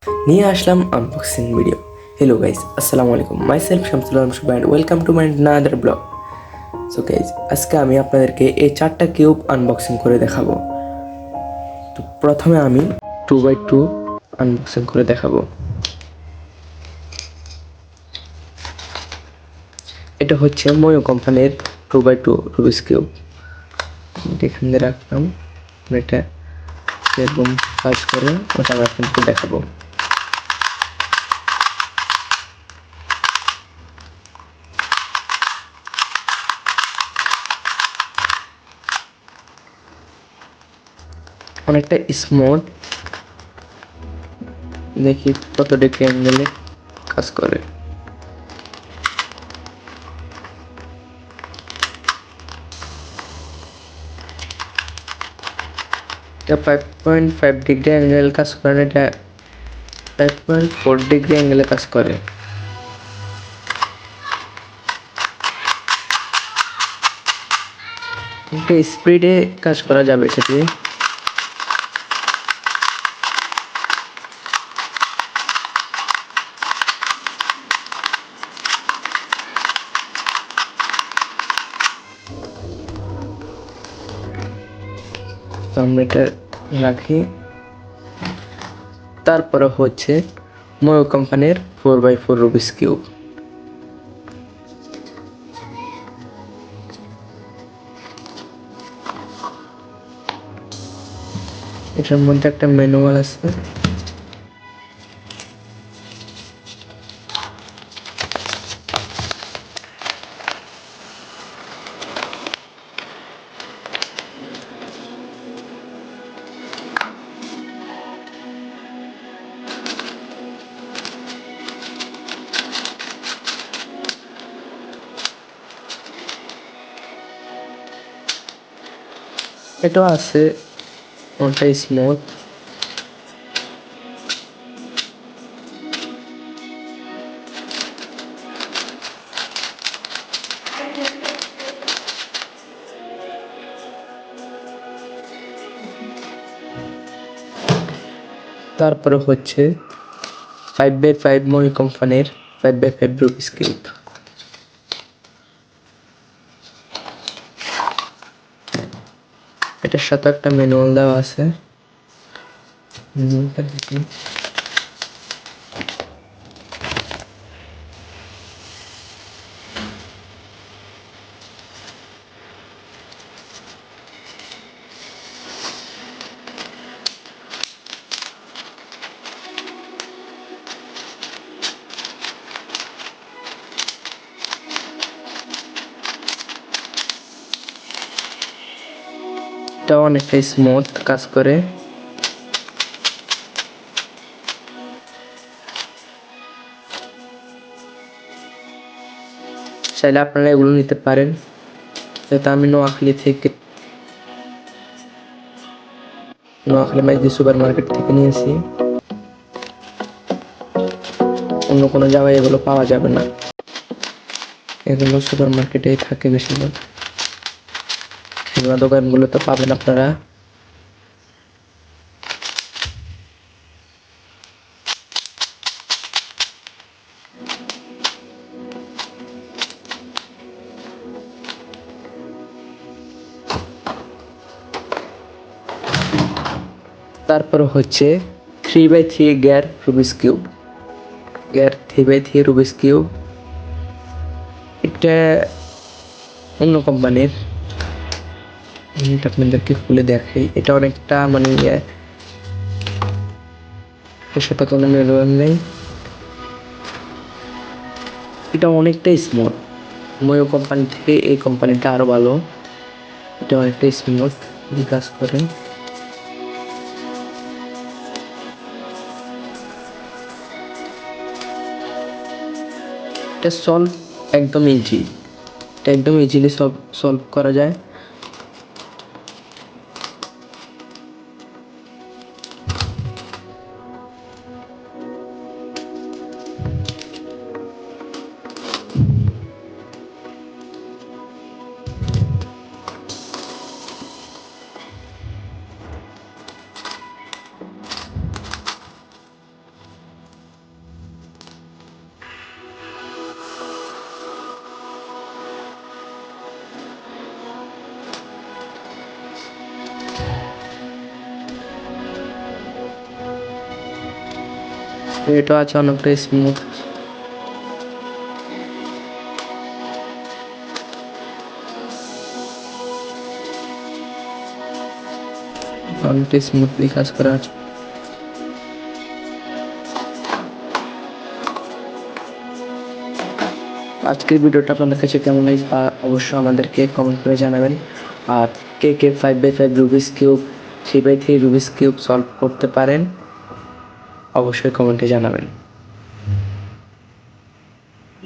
নিয়ে আসলাম unboxing video. Hello guys, আসসালামু আলাইকুম। My self Shamsul Alam Shuvo and welcome to my another blog. So guys, আজকে আমি আপনাদেরকে এই 4টা কিউব আনবক্সিং করে দেখাবো। তো প্রথমে আমি 2x2 আনবক্সিং করে দেখাবো। এটা হচ্ছে ময়ো কোম্পানির 2x2 রুবিক্স কিউব। এখান দিয়ে রাখলাম, এটা এরকম কাজ করে ওটা আমি আপনাদেরকে দেখাবো। অনেকটা স্মুথ, দেখি কত ডিগ্রি অ্যাঙ্গেলে কাজ করে। এটা 5.5 ডিগ্রি অ্যাঙ্গেল কাজ করে, এটা 5.4 ডিগ্রি অ্যাঙ্গেলে কাজ করে। একটু স্পিডে কাজ করা যাবে এটা দিয়ে। তো আমরা এটা রাখি। তারপরে হচ্ছে ময়ো কোম্পানির 4x4 রুবিক্স কিউব। এটার মধ্যে একটা ম্যানুয়াল আছে। এটাও আছে, ওটাই স্মুথ। তারপরে হচ্ছে 5x5 ময়ো কোম্পানির 5x5 রুবিক্স কিউব। এটার সাথে একটা ম্যানুয়াল দেওয়া আছে। ম্যানুয়ালটা দেখি। এটা অনেকটা স্মুথ কাজ করে। চাইলে আপনারা এগুলো নিতে পারেন। যেটা আমি নোয়াখালী মাইজি সুপার মার্কেট থেকে নিয়েছি। অন্য কোনো জায়গায় এগুলো পাওয়া যাবে না, এগুলো সুপার মার্কেটেই থাকে বেশিরভাগ। খুচরা দোকানগুলোতে পাবেন আপনারা। তারপর হচ্ছে 3x3 গ্যার রুবিক্স কিউব। গ্যার 3x3 রুবিক্স কিউব, এটা অন্য কোম্পানির। এটা আপনাদেরকে খুলে দেখাই। এটা অনেকটা মানে এর সাথে কোনো মেরুদণ্ড নেই। এটা অনেকটাই স্মুথ। ময়ো কোম্পানি থেকে এই কোম্পানিটা আরো ভালো। এটা অনেকটা স্মুথ কাজ করে। এটা সলভ একদম ইজি, এটা একদম ইজিলি সলভ করা যায়। এটা আছে অনেকটা স্মুথ। অনেকটা স্মুথলি কাজ করা আছে। আজকের ভিডিওটা আপনাদের কাছে কেমন লাগে অবশ্যই আমাদেরকে কমেন্ট করে জানাবেন। আর কে কে 5x5 Rubik's cube 3x3 Rubik's cube solve করতে পারেন অবশ্যই কমেন্টে জানাবেন।